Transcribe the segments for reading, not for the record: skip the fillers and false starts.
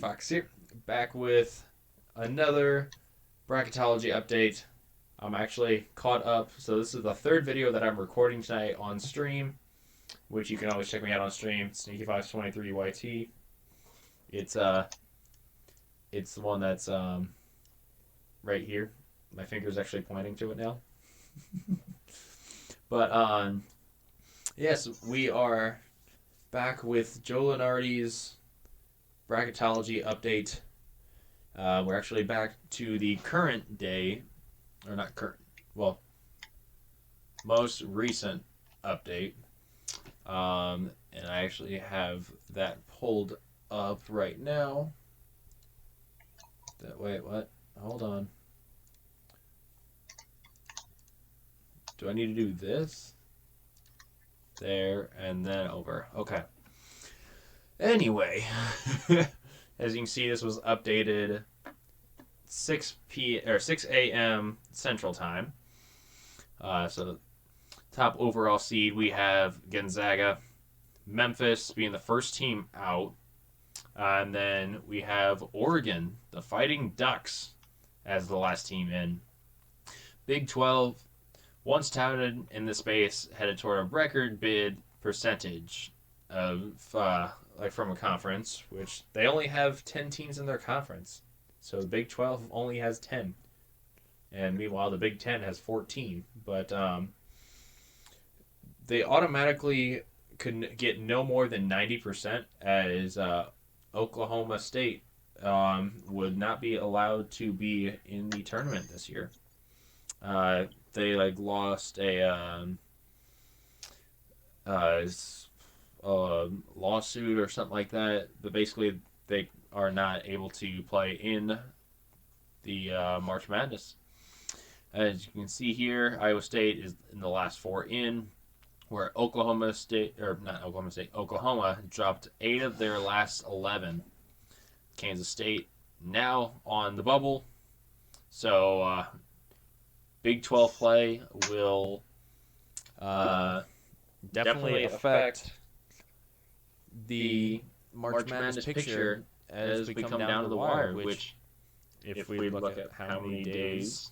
Fox here, back with another Bracketology update. I'm actually caught up, so this is the third video that I'm recording tonight on stream, which you can always check me out on stream, Sneaky523YT. It's the one that's right here. My finger's actually pointing to it now. But yes, we are back with Joe Lunardi's Bracketology update. We're actually back to the current day, or not current, well, most recent update. And I actually have that pulled up right now. Wait, what? Hold on. Do I need to do this? There, and then over. Okay. Anyway, as you can see, this was updated 6 a.m. Central Time. So top overall seed, we have Gonzaga, Memphis being the first team out. And then we have Oregon, the Fighting Ducks, as the last team in. Big 12, once touted in the space, headed toward a record bid percentage of from a conference, which they only have 10 teams in their conference. So the Big 12 only has 10. And meanwhile, the Big 10 has 14. But they automatically could get no more than 90%, as Oklahoma State would not be allowed to be in the tournament this year. They lost a lawsuit or something like that, but basically they are not able to play in the March Madness. As you can see here, Iowa State is in the last four in, where Oklahoma dropped 8 of their last 11. Kansas State now on the bubble, so Big 12 play will definitely affect the March Madness picture as we come down to the wire, which, if we look at how many days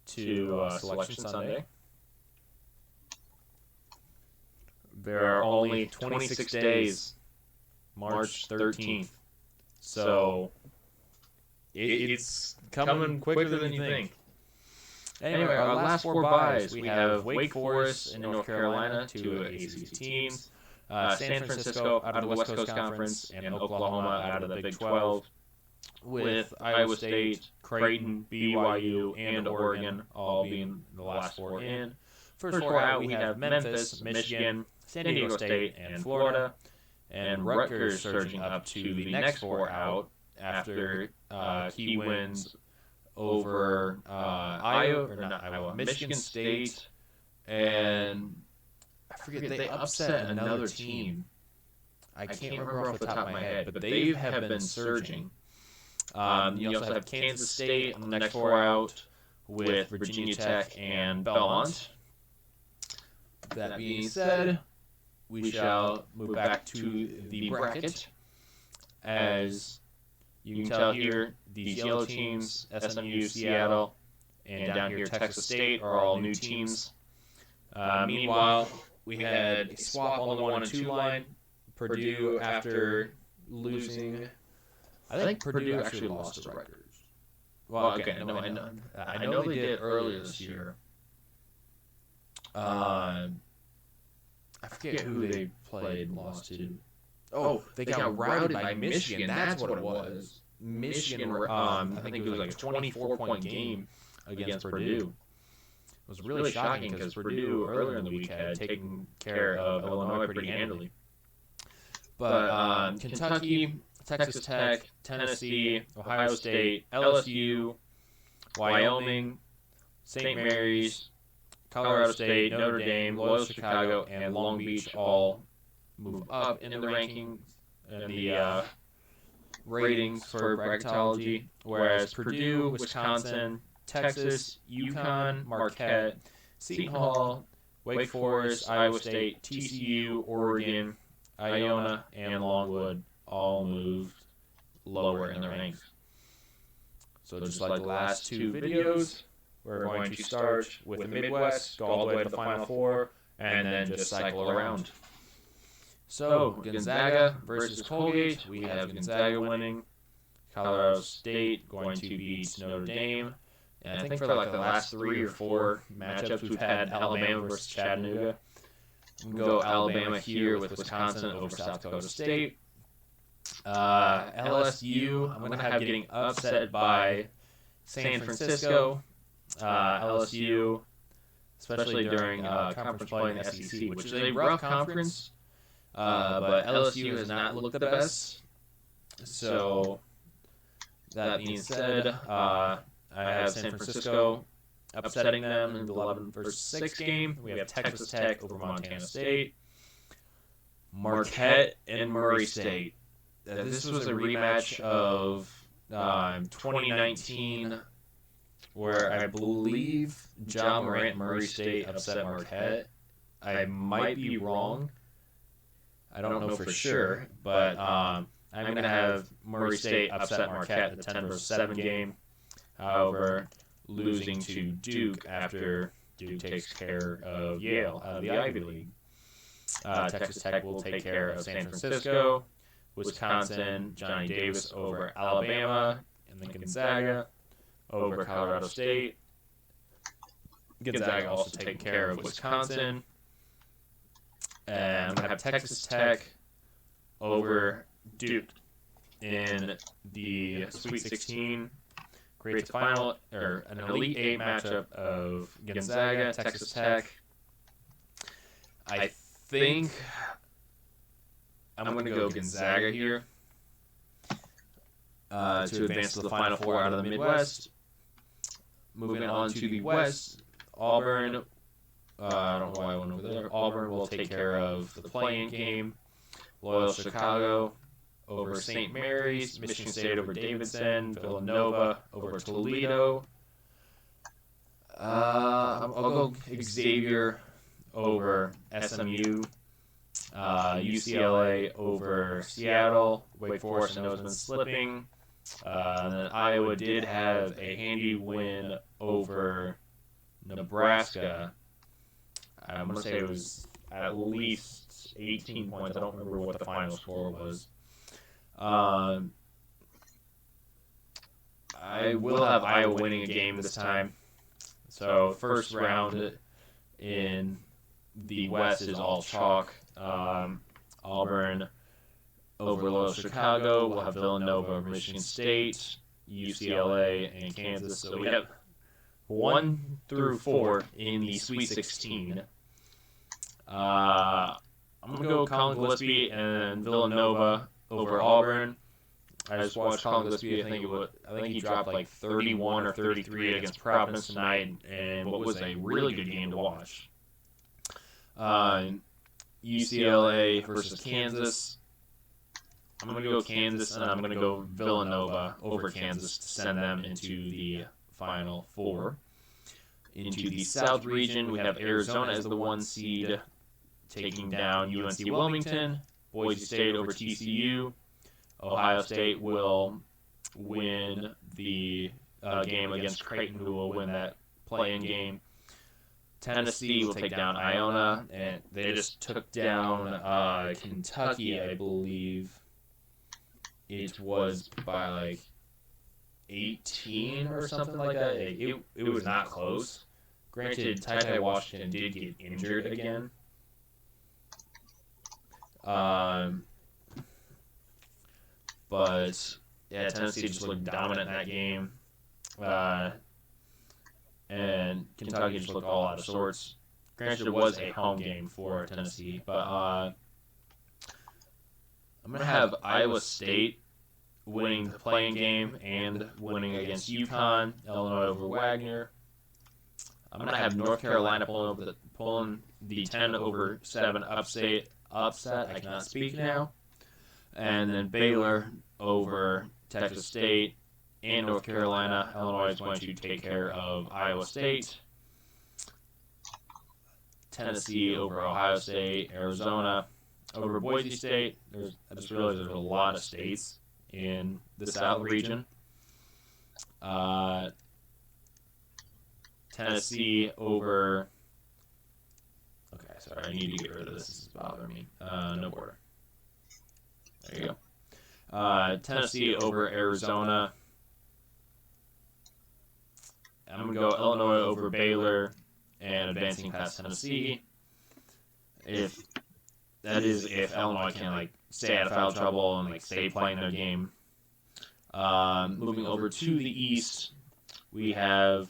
to Selection Sunday, there are only 26 days, March 13th. So it's coming quicker than you think. Anyway, our last 4 byes, we have Wake Forest and North Carolina, 2 ACC teams, San Francisco out of the West Coast Conference, and Oklahoma out of the Big 12, with Iowa State, Creighton, BYU, and Oregon all being the last 4 in. First 4 out, we have Memphis, Michigan, San Diego State, and Florida, and Rutgers surging up to the next 4 out after key wins over Michigan State, and I forget, they upset another team. I can't remember off the top of my head, but they have been surging. You also have Kansas State on the next 4 out with Virginia Tech and Belmont. That being said, we shall move back to the bracket. As you can tell here, these yellow teams, SMU, Seattle, and down here Texas State, are all new teams. Meanwhile, we had a swap on the 1 and 2 line. Purdue, after losing, I think Purdue actually lost to Rutgers. Well, okay, no, I know they did earlier this year. I forget who they played and lost to. Oh, they got routed by Michigan. That's what it was. Michigan, I think it was like a 24-point game against Purdue. It was really shocking because Purdue earlier in the week had taken care of Illinois pretty handily. But Kentucky, Texas Tech, Tennessee, Ohio State, LSU, Wyoming, St. Mary's, Colorado State, Notre Dame, Loyola Chicago, and Long Beach all move up in the rankings and the ratings for Bracketology, whereas Purdue, Wisconsin, Texas, UConn, Marquette, Seton Hall, Wake Forest, Iowa State, TCU, Oregon, Iona, and Longwood all moved lower in the ranks. So just like the last two videos, we're going to start with the Midwest, go all the way to the Final Four, and then just cycle around. So, Gonzaga versus Colgate. We have Gonzaga winning. Colorado State going to beat Notre Dame. And I think for like the last 3 or 4 matchups, we've had Alabama versus Chattanooga. We go Alabama here with Wisconsin over South Dakota State. LSU, I'm going to have getting upset by San Francisco. LSU, especially during conference play in the SEC, which is a rough conference. But LSU has not looked the best. So, that being said, I have San Francisco upsetting them in the 11 versus 6 game. We have Texas Tech over Montana State. Marquette and Murray State. This was a rematch of 2019, where I believe John Morant and Murray State upset Marquette. I might be wrong. I don't know for sure, but I'm going to have Murray State upset Marquette in the 10 versus 7 game. However, losing to Duke after Duke takes care of Yale out of the Ivy League. Texas Tech will take care of San Francisco. Wisconsin, Johnny Davis over Alabama, and then Gonzaga over Colorado State. Gonzaga also taking care of Wisconsin. And I'm going to have Texas Tech over Duke in the Sweet 16. Creates a final, or an Elite 8 matchup of Gonzaga, Texas Tech. I think I'm going to go Gonzaga here to advance to the Final Four out of the Midwest. Moving on to the West, Auburn. I don't know why I went over there. Auburn will take care of the play-in game. Loyola Chicago over St. Mary's. Michigan State over Davidson. Villanova over Toledo. I'll go Xavier over SMU. UCLA over Seattle. Wake Forest and Noseman slipping. And then Iowa did have a handy win over Nebraska. I'm going to say it was at least 18 points. I don't remember what the final score was. I will have Iowa winning a game this time. So first round in the West is all chalk. Auburn over Loyola Chicago. We'll have Villanova over Michigan State, UCLA, and Kansas. So we have 1 through 4 in the Sweet 16. I'm going to go Colin Gillespie and Villanova over Auburn. I just watched Colin Gillespie. I think he dropped like 31 or 33 against Providence tonight, and what was a really good game to watch. UCLA versus Kansas. I'm going to go Kansas, and I'm going to go Villanova over Kansas to send them into the Final Four. Into the South region, we have Arizona as the 1 seed, taking down UNC Wilmington. Boise State over TCU. Ohio State will win the game against Creighton, who will win that play-in game. Tennessee will take down Iona, and they just took down Kentucky, I believe. It was by like 18 or something like that. It was not close. Granted, Ty Washington did get injured again. But yeah, Tennessee just looked dominant in that game. And Kentucky just looked all out of sorts. Granted, it was a home game for Tennessee, but I'm going to have Iowa State winning the play-in game and winning against UConn, Illinois over Wagner. I'm going to have North Carolina pulling the 10 over 7 upset. I cannot speak now. And then Baylor over Texas State and North Carolina. Illinois is going to take care of Iowa State. Tennessee over Ohio State, Arizona. over Boise State. I just realized there's a lot of states in the South region. Tennessee over... Okay, sorry, I need to get rid of this. This is bothering me. No border. There you go. Tennessee over Arizona. I'm going to go Illinois over Baylor and advancing past Tennessee. If Illinois can stay out of foul trouble and stay playing their game. Moving over to the East, we have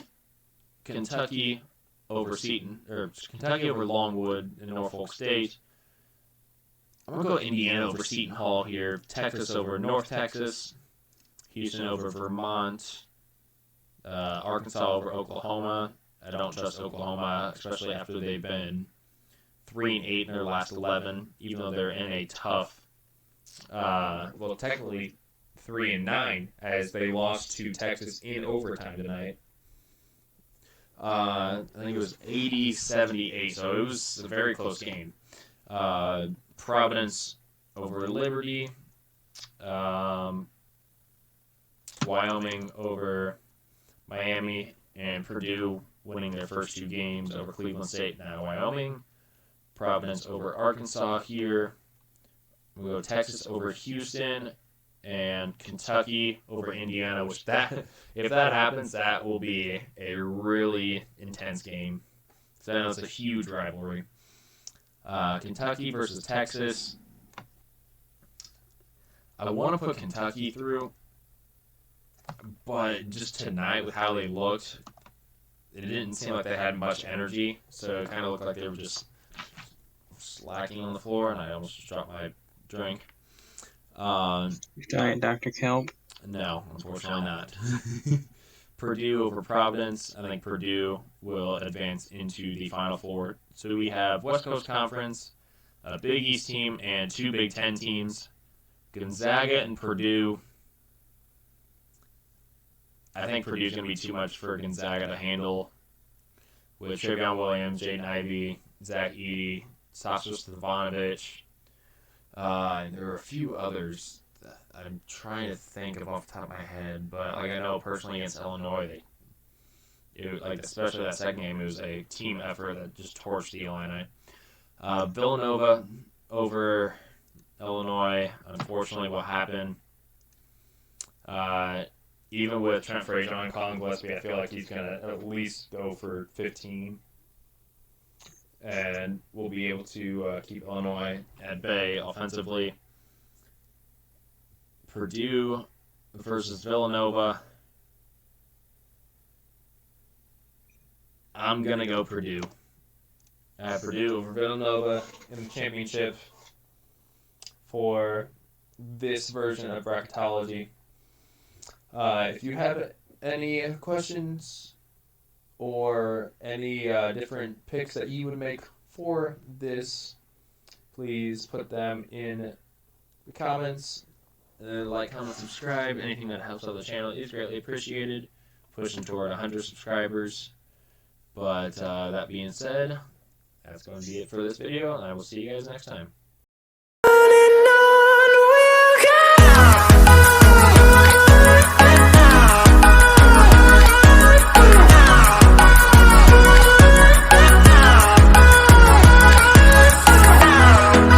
Kentucky over Kentucky over Longwood in Norfolk State. I'm going to go Indiana over Seton Hall here. Texas over North Texas. Houston over Vermont. Arkansas over Oklahoma. I don't trust Oklahoma, especially after they've been 3-8 in their last 11, even though they're in a tough, technically 3-9, as they lost to Texas in overtime tonight. I think it was 80-78, so it was a very close game. Providence over Liberty. Wyoming over Miami, and Purdue winning their first two games over Cleveland State, now Wyoming. Providence over Arkansas here. We go Texas over Houston, and Kentucky over Indiana, which if that happens, that will be a really intense game. So I know it's a huge rivalry. Kentucky versus Texas. I want to put Kentucky through, but just tonight with how they looked, it didn't seem like they had much energy, so it kind of looked like they were just slacking on the floor, and I almost just dropped my drink. Giant Dr. Kelp? No, unfortunately not. Purdue over Providence. I think Purdue will advance into the Final Four. So we have West Coast Conference, a Big East team, and two Big Ten teams. Gonzaga and Purdue. I think Purdue's going to be too much for Gonzaga to handle with Trevion Williams, Jaden Ivey, Zach Edey, Sasha Stefanovic. There are a few others that I'm trying to think of off the top of my head, but I know personally against Illinois, especially that second game, it was a team effort that just torched the Illini. Villanova over Illinois, unfortunately, what happened. Even with Trent Frazier and Colin Gillespie, I feel like he's going to at least go for 15. And we'll be able to keep Illinois at bay offensively. Purdue versus Villanova. I'm going to go Purdue. Purdue over Villanova in the championship for this version of Bracketology. If you have any questions or any different picks that you would make for this, please put them in the comments. Like, comment, subscribe. Anything that helps out the channel is greatly appreciated. Pushing toward 100 subscribers. But that being said, that's going to be it for this video, and I will see you guys next time.